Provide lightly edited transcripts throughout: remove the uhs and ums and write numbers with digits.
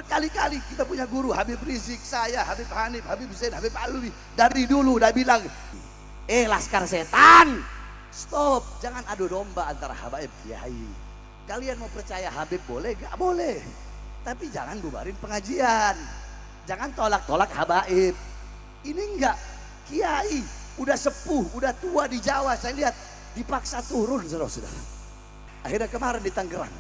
Berkali-kali kita punya guru, Habib Rizik, saya, Habib Hanif, Habib Zain, Habib Alwi. Dari dulu udah bilang, laskar setan, stop, jangan adu domba antara habaib kiai. Kalian mau percaya Habib boleh, gak boleh. Tapi jangan bubarin pengajian. Jangan tolak-tolak habaib. Ini enggak, kiai, udah sepuh, udah tua di Jawa, saya lihat dipaksa turun saudara-saudara. Akhirnya kemarin di Tangerang,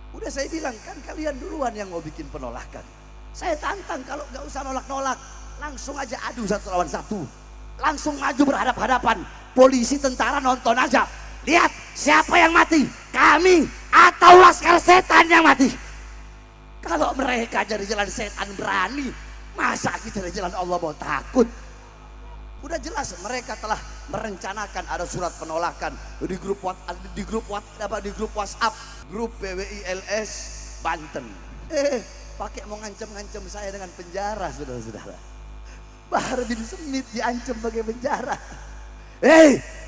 udah saya bilang kan kalian duluan yang mau bikin penolakan. Saya tantang kalau nggak usah nolak-nolak, langsung aja adu 1 lawan 1, langsung maju berhadap-hadapan. Polisi tentara nonton aja, lihat siapa yang mati, kami atau laskar setan yang mati. Kalau mereka dari jalan setan berani, masa kita dari jalan Allah mau takut? Udah jelas mereka telah merencanakan ada surat penolakan di grup WhatsApp, grup PWILS Banten. Pakai mau ngancam-ngancam saya dengan penjara, saudara-saudara. Bahar bin Smith diancam pakai penjara.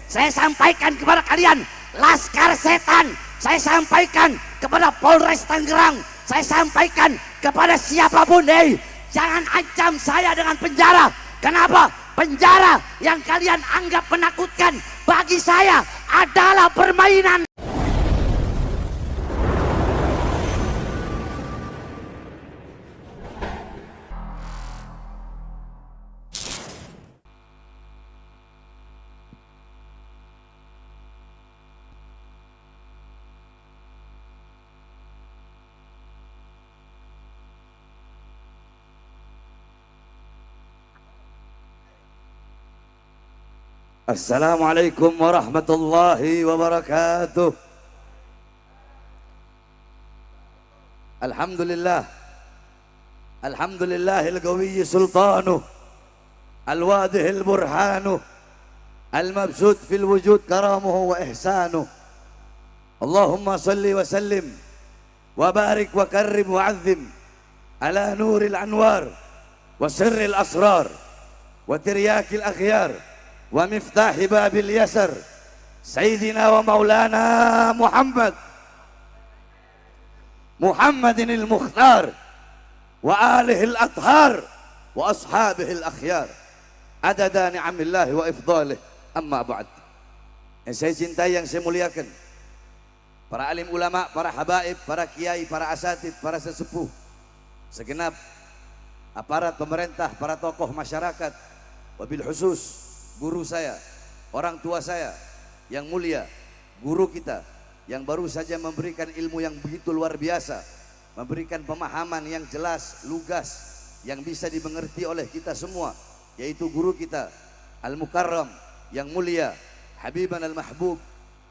Saya sampaikan kepada kalian, laskar setan. Saya sampaikan kepada Polres Tangerang. Saya sampaikan kepada siapapun, jangan ancam saya dengan penjara. Kenapa? Penjara yang kalian anggap menakutkan bagi saya adalah permainan. Assalamualaikum warahmatullahi wabarakatuh. Alhamdulillah, alhamdulillahil qawiyyi sultanuh, al-wadihil burhanuh, al-mabsut fil wujud karamuhu wa ihsanuh. Allahumma salli wa sallim wa barik wa karrim wa azzim ala nuril anwar wa sirril asrar wa tiryakil akhyar wa miftahi babil yasar Sayyidina wa maulana Muhammadinil Mukhtar wa alihil athhar wa ashabihil akhyar adada ni'amillahi wa ifdalih, amma ba'd. Yang saya cintai, yang saya muliakan, para alim ulama, para habaib, para kiai, para asatid, para sesepuh, segenap aparat pemerintah, para tokoh masyarakat, wabil khusus guru saya, orang tua saya yang mulia, guru kita yang baru saja memberikan ilmu yang begitu luar biasa, memberikan pemahaman yang jelas, lugas, yang bisa dimengerti oleh kita semua, yaitu guru kita Al-Mukarram yang mulia, Habiban Al-Mahbub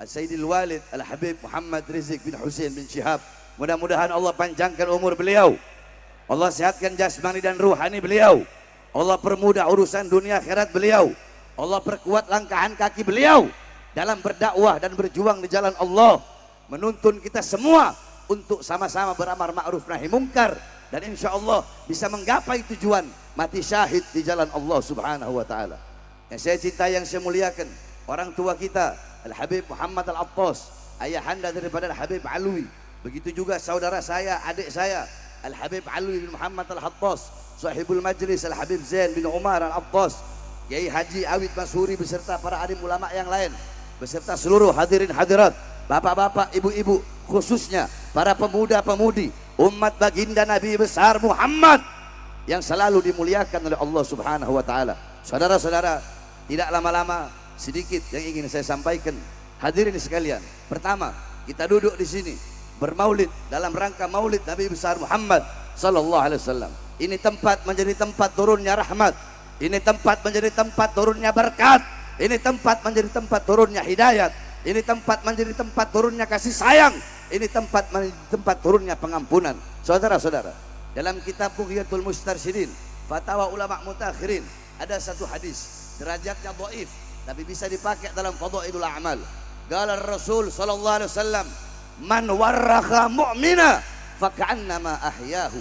Al-Sayyidil Walid Al-Habib Muhammad Rizik bin Hussein bin Syihab. Mudah-mudahan Allah panjangkan umur beliau, Allah sehatkan jasmani dan ruhani beliau, Allah permudah urusan dunia akhirat beliau, Allah perkuat langkahan kaki beliau dalam berdakwah dan berjuang di jalan Allah, menuntun kita semua untuk sama-sama beramar ma'ruf nahi mungkar, dan insya Allah bisa menggapai tujuan mati syahid di jalan Allah subhanahu wa ta'ala. Yang saya cintai, yang saya muliakan, orang tua kita Al-Habib Muhammad Al-Attas, ayahanda daripada Al-Habib Alwi. Begitu juga saudara saya, adik saya Al-Habib Alwi bin Muhammad Al-Attas, sahibul majlis Al-Habib Zain bin Umar Al-Attas, Kiai Haji Awid Masuri beserta para alim ulama yang lain, beserta seluruh hadirin hadirat, bapak-bapak, ibu-ibu, khususnya para pemuda-pemudi umat baginda Nabi besar Muhammad yang selalu dimuliakan oleh Allah subhanahu wa ta'ala. Saudara-saudara, tidak lama-lama, sedikit yang ingin saya sampaikan. Hadirin sekalian, pertama, kita duduk di sini bermaulid dalam rangka maulid Nabi besar Muhammad sallallahu alaihi wasallam. Ini tempat menjadi tempat turunnya rahmat, ini tempat menjadi tempat turunnya berkat, ini tempat menjadi tempat turunnya hidayat, ini tempat menjadi tempat turunnya kasih sayang, ini tempat menjadi tempat turunnya pengampunan. Saudara-saudara, dalam kitab Bughiyatul Mustarsyidin, Fatwa Ulama Mutakhirin, ada satu hadis, derajatnya dhaif tapi bisa dipakai dalam fadhailul a'mal. Qala Rasul sallallahu alaihi wasallam, man warrakha mu'mina faka'annama ahyahu,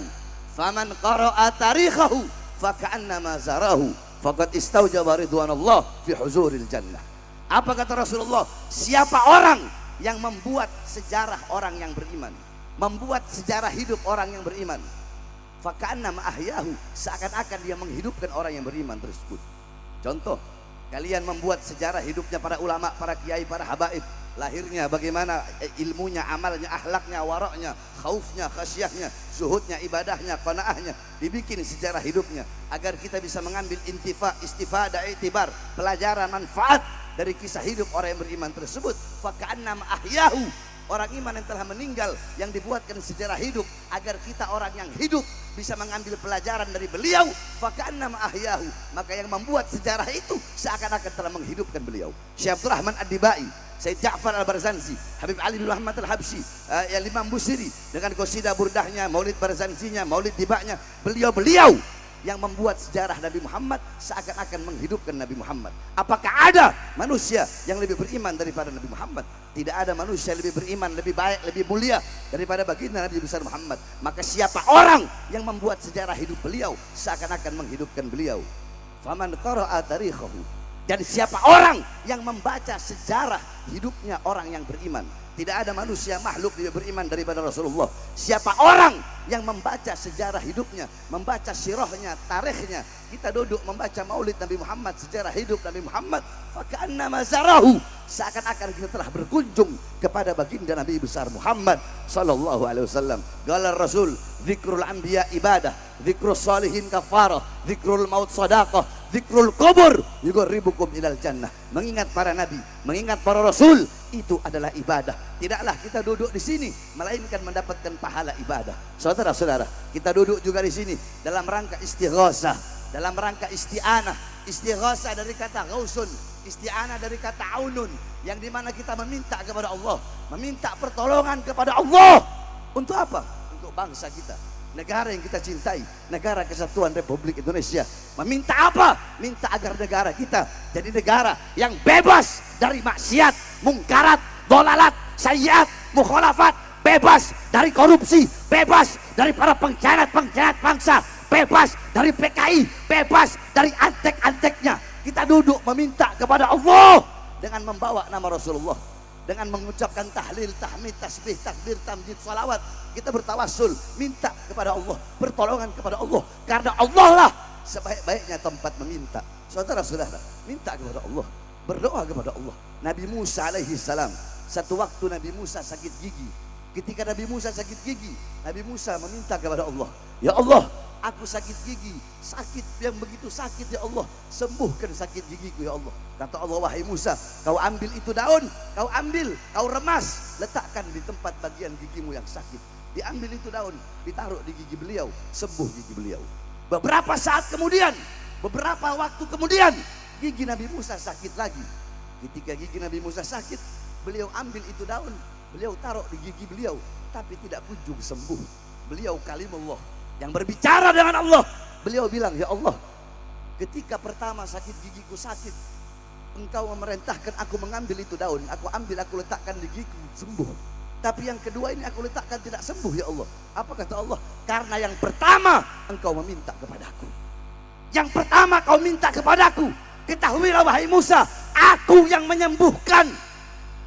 faman qara'a tarikhahu faka'annama zarahu, faqad istaujaba ridwanallah fi huzuril jannah. Apa kata Rasulullah? Siapa orang yang membuat sejarah orang yang beriman, membuat sejarah hidup orang yang beriman, faka'annama ahyahu, seakan-akan dia menghidupkan orang yang beriman tersebut. Contoh, kalian membuat sejarah hidupnya para ulama, para kiai, para habaib. Lahirnya bagaimana, ilmunya, amalnya, akhlaknya, waraknya, khaufnya, khasyahnya, zuhudnya, ibadahnya, qanaahnya. Dibikin sejarah hidupnya agar kita bisa mengambil istifadah, i'tibar, pelajaran, manfaat dari kisah hidup orang yang beriman tersebut. Faka'annama ahyahu, orang iman yang telah meninggal, yang dibuatkan sejarah hidup agar kita orang yang hidup bisa mengambil pelajaran dari beliau. Faka'annama ahyahu, maka yang membuat sejarah itu seakan-akan telah menghidupkan beliau. Syekh Abdul Rahman Ad-Dibai, Syekh Ja'far Al-Barzanji, Habib Ali bin Muhammad Al-Habsyi, Imam Busiri dengan qasidah burdahnya, maulid Barzanjinya, maulid dibaknya, beliau-beliau yang membuat sejarah Nabi Muhammad seakan-akan menghidupkan Nabi Muhammad. Apakah ada manusia yang lebih beriman daripada Nabi Muhammad? Tidak ada manusia yang lebih beriman, lebih baik, lebih mulia daripada baginda Nabi besar Muhammad. Maka siapa orang yang membuat sejarah hidup beliau seakan-akan menghidupkan beliau? Faman qara'a tarikhahu, dan siapa orang yang membaca sejarah hidupnya orang yang beriman. Tidak ada manusia makhluk lebih beriman daripada Rasulullah. Siapa orang yang membaca sejarah hidupnya, membaca sirahnya, tarikhnya. Kita duduk membaca maulid Nabi Muhammad, sejarah hidup Nabi Muhammad, faka'annama zarahu, seakan-akan kita telah berkunjung kepada baginda Nabi besar Muhammad sallallahu alaihi wasallam. Qala Rasul, zikrul anbiya ibadah, zikrul salihin kafarah, zikrul maut sadaqah, zikrul kubur yuqarribukum ilal jannah. Mengingat para nabi, mengingat para rasul, itu adalah ibadah. Tidaklah kita duduk di sini melainkan mendapatkan pahala ibadah. Saudara-saudara, kita duduk juga di sini dalam rangka istighosah, dalam rangka isti'anah. Istighosah dari kata ghausun, isti'anah dari kata aunun, yang dimana kita meminta kepada Allah, meminta pertolongan kepada Allah. Untuk apa? Untuk bangsa kita, negara yang kita cintai, negara kesatuan Republik Indonesia. Meminta apa? Minta agar negara kita jadi negara yang bebas dari maksiat, mungkarat, dolalat, sayyiat, mukhalafat, bebas dari korupsi, bebas dari para pengkhianat bangsa, bebas dari PKI, bebas dari antek-anteknya. Kita duduk meminta kepada Allah dengan membawa nama Rasulullah, dengan mengucapkan tahlil, tahmid, tasbih, takbir, tamjid, salawat. Kita bertawassul, minta kepada Allah, pertolongan kepada Allah, karena Allah lah sebaik-baiknya tempat meminta. Saudara-saudara, minta kepada Allah, berdoa kepada Allah. Nabi Musa alaihi salam, satu waktu Nabi Musa sakit gigi. Ketika Nabi Musa sakit gigi, Nabi Musa meminta kepada Allah, ya Allah, aku sakit gigi, sakit yang begitu sakit ya Allah, sembuhkan sakit gigiku ya Allah. Kata Allah, wahai Musa, kau ambil itu daun, kau ambil, kau remas, letakkan di tempat bagian gigimu yang sakit. Diambil itu daun, ditaruh di gigi beliau, sembuh gigi beliau. Beberapa saat kemudian, beberapa waktu kemudian, gigi Nabi Musa sakit lagi. Ketika gigi Nabi Musa sakit, beliau ambil itu daun, beliau taruh di gigi beliau, tapi tidak kunjung sembuh. Beliau kalimullah yang berbicara dengan Allah. Beliau bilang, ya Allah, ketika pertama sakit gigiku sakit, engkau memerintahkan aku mengambil itu daun, aku ambil, aku letakkan di gigiku, sembuh. Tapi yang kedua ini aku letakkan tidak sembuh ya Allah. Apa kata Allah? Karena yang pertama engkau meminta kepadaku. Yang pertama kau minta kepadaku. Ketahuilah wahai Musa, aku yang menyembuhkan,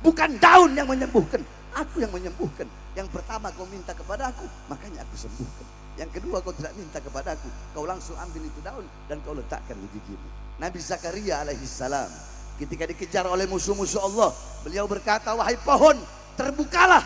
bukan daun yang menyembuhkan, aku yang menyembuhkan. Yang pertama kau minta kepadaku, makanya aku sembuhkan. Yang kedua kau tidak minta kepadaku, kau langsung ambil itu daun dan kau letakkan di gigimu. Nabi Zakaria alaihissalam ketika dikejar oleh musuh-musuh Allah, beliau berkata, wahai pohon, terbukalah,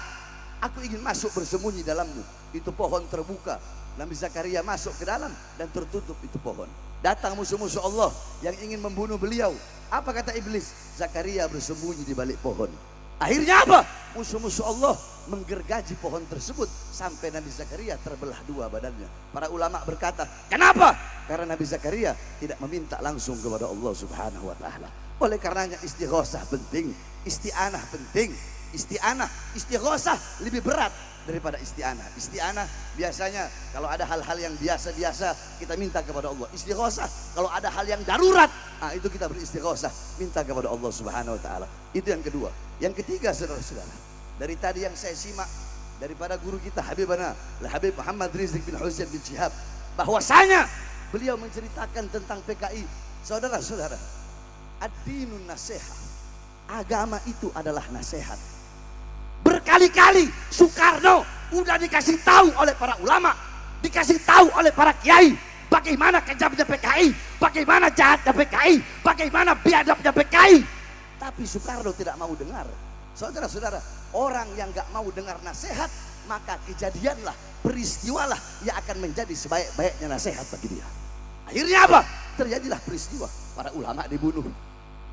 aku ingin masuk bersembunyi dalammu. Itu pohon terbuka, Nabi Zakaria masuk ke dalam dan tertutup itu pohon. Datang musuh-musuh Allah yang ingin membunuh beliau. Apa kata iblis? Zakaria bersembunyi di balik pohon. Akhirnya apa? Musuh-musuh Allah menggergaji pohon tersebut sampai Nabi Zakaria terbelah dua badannya. Para ulama berkata, kenapa? Karena Nabi Zakaria tidak meminta langsung kepada Allah Subhanahu wa taala. Oleh karenanya istighosah penting, isti'anah penting. Isti'anah, istighosah lebih berat daripada isti'anah. Isti'anah biasanya kalau ada hal-hal yang biasa-biasa kita minta kepada Allah. Istighosah kalau ada hal yang darurat, itu kita beristighosah, minta kepada Allah Subhanahu wa taala. Itu yang kedua. Yang ketiga, saudara-saudara, dari tadi yang saya simak daripada guru kita Habibana Habib Muhammad Rizq bin Husain bin Syihab, bahwasanya beliau menceritakan tentang PKI. Saudara-saudara, ad-dinun nasihat, agama itu adalah nasihat. Berkali-kali Soekarno udah dikasih tahu oleh para ulama, dikasih tahu oleh para kiai bagaimana kejamnya PKI, bagaimana jahatnya PKI, bagaimana biadabnya PKI. Tapi Soekarno tidak mau dengar. Saudara-saudara, orang yang gak mau dengar nasihat, maka kejadianlah, peristiwalah yang akan menjadi sebaik-baiknya nasihat bagi dia. Akhirnya apa? Terjadilah peristiwa, para ulama dibunuh,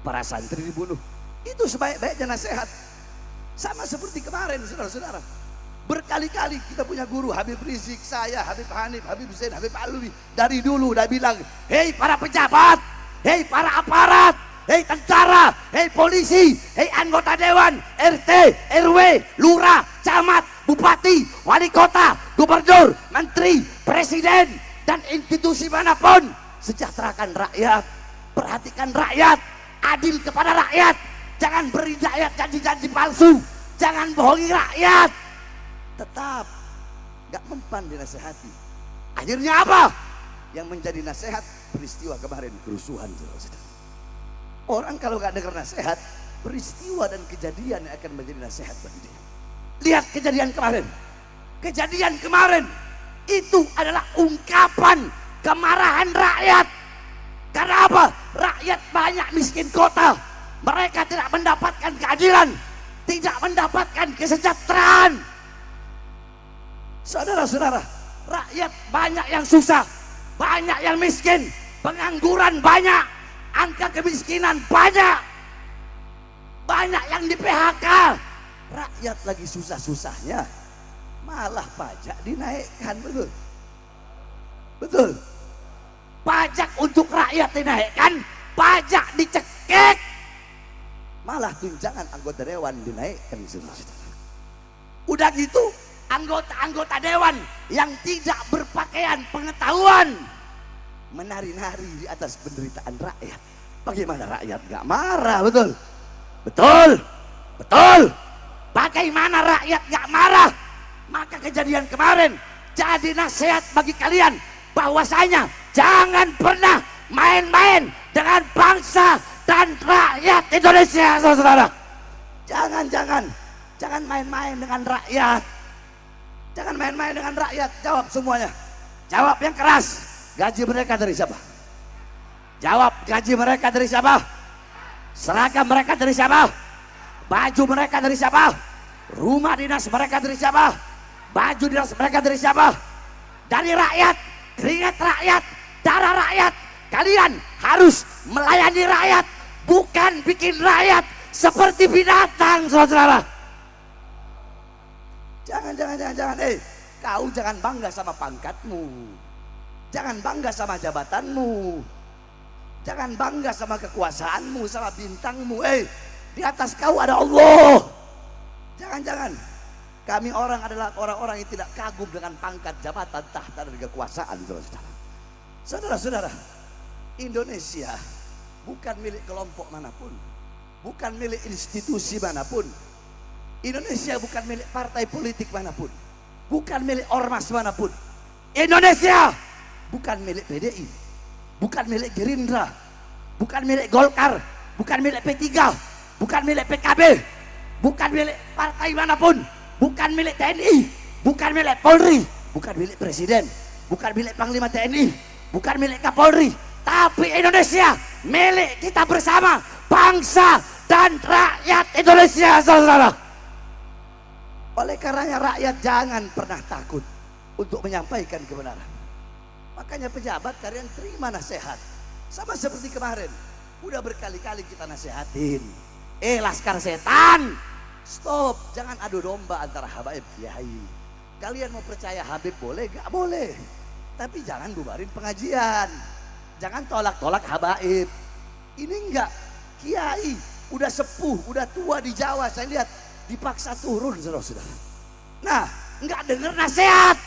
para santri dibunuh. Itu sebaik-baiknya nasihat. Sama seperti kemarin, saudara-saudara. Berkali-kali kita punya guru, Habib Rizik, saya, Habib Hanif, Habib Zain, Habib Alwi. Dari dulu udah bilang, hei para pejabat, hei para aparat, hei tentara, hei polisi, hei anggota dewan, RT, RW, lurah, camat, bupati, wali kota, gubernur, menteri, presiden, dan institusi manapun. Sejahterakan rakyat, perhatikan rakyat, adil kepada rakyat. Jangan beri rakyat janji-janji palsu, jangan bohongi rakyat. Tetap gak mempan dinasehati. Akhirnya apa? Yang menjadi nasihat peristiwa kemarin, kerusuhan. Orang kalau gak dengar nasihat, peristiwa dan kejadian yang akan menjadi nasihat bagi dia. Lihat kejadian kemarin. Kejadian kemarin itu adalah ungkapan kemarahan rakyat. Karena apa? Rakyat banyak miskin kota. Mereka tidak mendapatkan keadilan, tidak mendapatkan kesejahteraan. Saudara-saudara, rakyat banyak yang susah, banyak yang miskin, pengangguran banyak, angka kemiskinan banyak, banyak yang di PHK. Rakyat lagi susah-susahnya, malah pajak dinaikkan, betul? Betul. Pajak untuk rakyat dinaikkan, pajak dicekik, malah tunjangan anggota dewan dinaikkan. Udah gitu, anggota-anggota dewan yang tidak berpakaian pengetahuan menari-nari di atas penderitaan rakyat. Bagaimana rakyat gak marah, betul? Betul, betul. Bagaimana rakyat gak marah? Maka kejadian kemarin jadi nasihat bagi kalian bahwasanya jangan pernah main-main dengan bangsa dan rakyat Indonesia, saudara. Jangan main-main dengan rakyat. Jangan main-main dengan rakyat. Jawab semuanya. Jawab yang keras. Gaji mereka dari siapa? Jawab, gaji mereka dari siapa? Seragam mereka dari siapa? Baju mereka dari siapa? Rumah dinas mereka dari siapa? Baju dinas mereka dari siapa? Dari rakyat, keringat rakyat, darah rakyat. Kalian harus melayani rakyat, bukan bikin rakyat seperti binatang, saudara. Jangan. Kau jangan bangga sama pangkatmu. Jangan bangga sama jabatanmu. Jangan bangga sama kekuasaanmu, sama bintangmu. Di atas kau ada Allah. Jangan. Kami orang adalah orang-orang yang tidak kagum dengan pangkat, jabatan, tahta, dan kekuasaan, saudara. Saudara-saudara, Indonesia bukan milik kelompok manapun, bukan milik institusi manapun. Indonesia bukan milik partai politik manapun, bukan milik ormas manapun. Indonesia bukan milik PDI, bukan milik Gerindra, bukan milik Golkar, bukan milik P3, bukan milik PKB, bukan milik partai manapun, bukan milik TNI, bukan milik Polri, bukan milik Presiden, bukan milik Panglima TNI, bukan milik Kapolri. Tapi Indonesia milik kita bersama, bangsa dan rakyat Indonesia, saudara. Oleh karenanya rakyat jangan pernah takut untuk menyampaikan kebenaran. Makanya pejabat kalian terima nasihat. Sama seperti kemarin, udah berkali-kali kita nasihatin. Laskar setan, stop, jangan adu domba antara habaib kiai. Kalian mau percaya Habib boleh, gak boleh. Tapi jangan bubarin pengajian. Jangan tolak-tolak habaib. Ini enggak, kiai udah sepuh, udah tua di Jawa, saya lihat dipaksa turun, saudara-saudara. Nah, enggak dengar nasihat.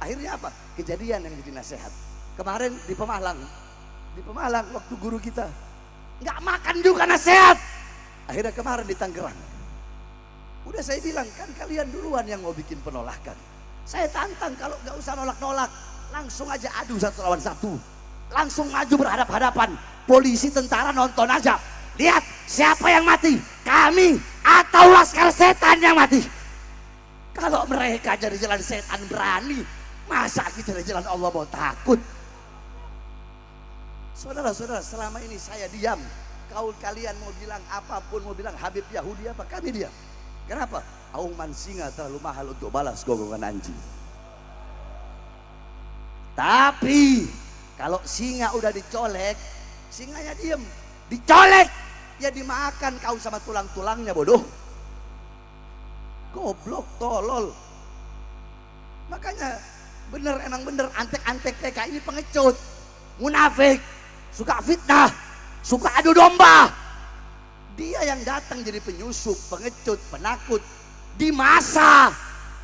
Akhirnya apa? Kejadian yang jadi nasihat. Kemarin di Pemalang waktu guru kita enggak makan juga nasihat. Akhirnya kemarin di Tangerang. Udah saya bilang, kan kalian duluan yang mau bikin penolakan. Saya tantang kalau enggak usah nolak-nolak, langsung aja adu satu lawan satu. Langsung maju berhadap-hadapan. Polisi, tentara nonton aja. Lihat siapa yang mati, kami atau laskar setan yang mati. Kalau mereka jadi jalan setan berani, Masa kita di jalan Allah mau takut? Saudara-saudara, selama ini saya diam. Kalian mau bilang apapun, mau bilang Habib Yahudi apa, kami diam. Kenapa? Auman singa terlalu mahal untuk balas gonggongan anjing. Tapi kalau singa udah dicolek, singanya diem. Dicolek, ya dimakan kau sama tulang-tulangnya, bodoh. Goblok, tolol. Makanya bener, emang bener, antek-antek TK ini pengecut, munafik, suka fitnah, suka adu domba. Dia yang datang jadi penyusup, pengecut, penakut di masa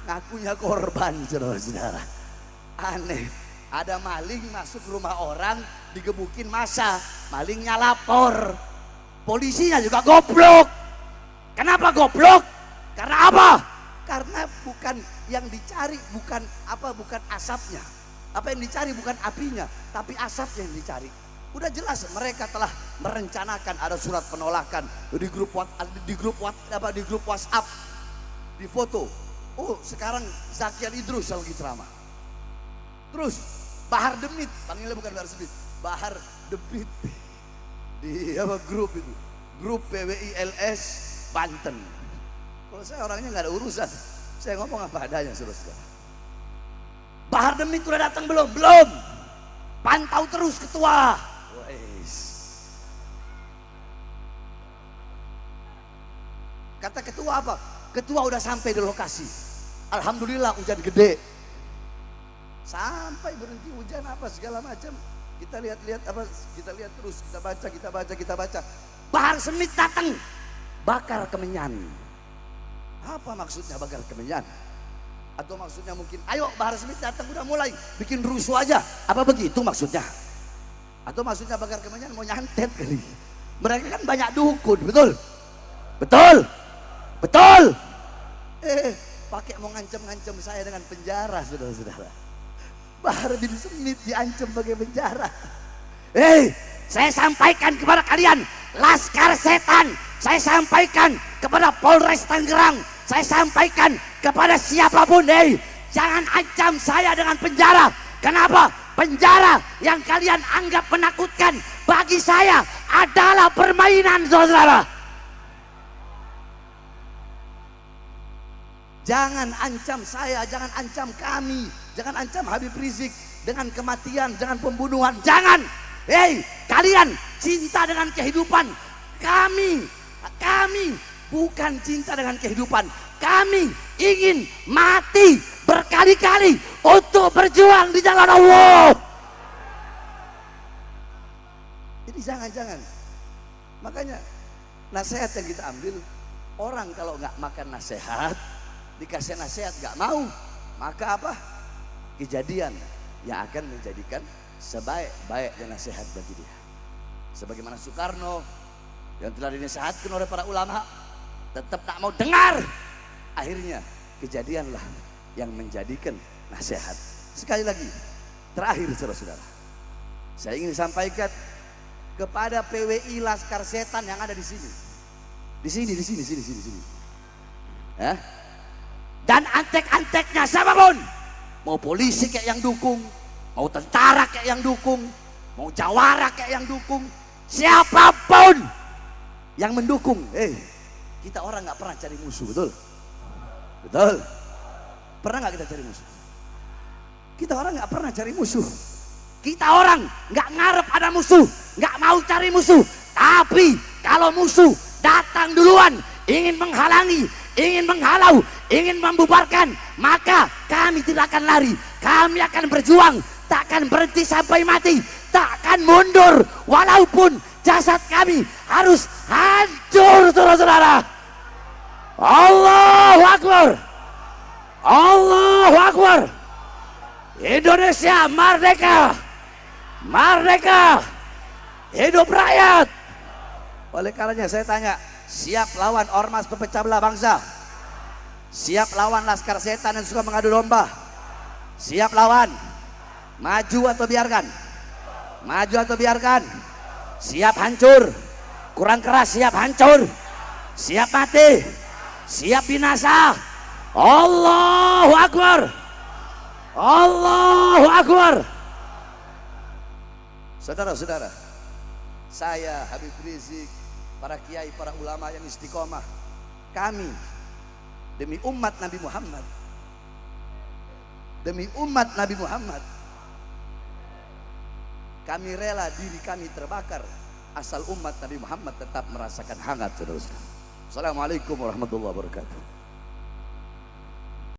ngakunya korban, saudara-saudara. Aneh. Ada maling masuk rumah orang, digebukin massa, malingnya lapor, polisinya juga goblok. Kenapa goblok? Karena apa? Karena bukan yang dicari, bukan asapnya. Apa yang dicari bukan apinya, tapi asapnya yang dicari. Udah jelas mereka telah merencanakan, ada surat penolakan di grup WhatsApp, di foto. Oh, sekarang Zakian Idrus yang lagi ceramah. Terus Bahar Demit, panggilnya bukan Bahar Demit, Bahar Demit di grup itu, grup PWILS Banten. Kalau saya orangnya nggak ada urusan, saya ngomong apa adanya, saudara. Bahar Demit udah datang belum? Belum. Pantau terus ketua. Kata ketua apa? Ketua udah sampai di lokasi. Alhamdulillah hujan gede. Sampai berhenti hujan apa segala macam. Kita lihat-lihat apa, kita lihat terus, kita baca. Bahar Smith datang, bakar kemenyan. Apa maksudnya bakar kemenyan? Atau maksudnya mungkin, ayo Bahar Smith datang udah mulai bikin rusuh aja. Apa begitu maksudnya? Atau maksudnya bakar kemenyan mau nyantet kali. Mereka kan banyak dukun, betul? Betul? Betul? Pakai mau ngancam-ngancam saya dengan penjara, saudara-saudara. Bahar bin Smith diancam pakai penjara. Saya sampaikan kepada kalian, Laskar Setan. Saya sampaikan kepada Polres Tangerang. Saya sampaikan kepada siapapun, jangan ancam saya dengan penjara. Kenapa? Penjara yang kalian anggap menakutkan bagi saya adalah permainan, saudara. Jangan ancam saya, jangan ancam kami, jangan ancam Habib Rizik dengan kematian, dengan pembunuhan, jangan. Kalian cinta dengan kehidupan. Kami bukan cinta dengan kehidupan. Kami ingin mati berkali-kali untuk berjuang di jalan Allah. Jadi jangan. Makanya nasihat yang kita ambil, orang kalau nggak makan nasihat, dikasih nasihat nggak mau, maka apa? Kejadian yang akan menjadikan sebaik-baiknya nasihat bagi dia. Sebagaimana Soekarno yang telah dinasihatkan oleh para ulama, tetap tak mau dengar. Akhirnya kejadianlah yang menjadikan nasihat. Sekali lagi, terakhir saudara-saudara, saya ingin sampaikan kepada PWI Laskar Setan yang ada di sini. Di sini. Dan antek-anteknya siapapun, mau polisi kayak yang dukung, mau tentara kayak yang dukung, mau jawara kayak yang dukung, siapapun yang mendukung, kita orang nggak pernah cari musuh, betul? Betul? Pernah nggak kita cari musuh? Kita orang nggak pernah cari musuh. Kita orang nggak ngarep ada musuh, nggak mau cari musuh. Tapi kalau musuh datang duluan, ingin menghalangi, ingin menghalau, ingin membubarkan, maka kami tidak akan lari. Kami akan berjuang, tak akan berhenti sampai mati, tak akan mundur walaupun jasad kami harus hancur, saudara-saudara. Allahu Akbar. Allahu Akbar. Indonesia merdeka. Merdeka. Hidup rakyat. Oleh karenanya saya tanya, siap lawan ormas pemecah belah bangsa? Siap lawan Laskar Setan yang suka mengadu domba? Siap lawan? Maju atau biarkan? Maju atau biarkan? Siap hancur? Kurang keras, siap hancur? Siap mati? Siap binasa? Allahu Akbar. Allahu Akbar. Saudara-saudara, saya Habib Rizik, para kiai, para ulama yang istiqomah, kami demi umat Nabi Muhammad, demi umat Nabi Muhammad, kami rela diri kami terbakar asal umat Nabi Muhammad tetap merasakan hangat, saudara-saudara. Assalamualaikum warahmatullahi wabarakatuh.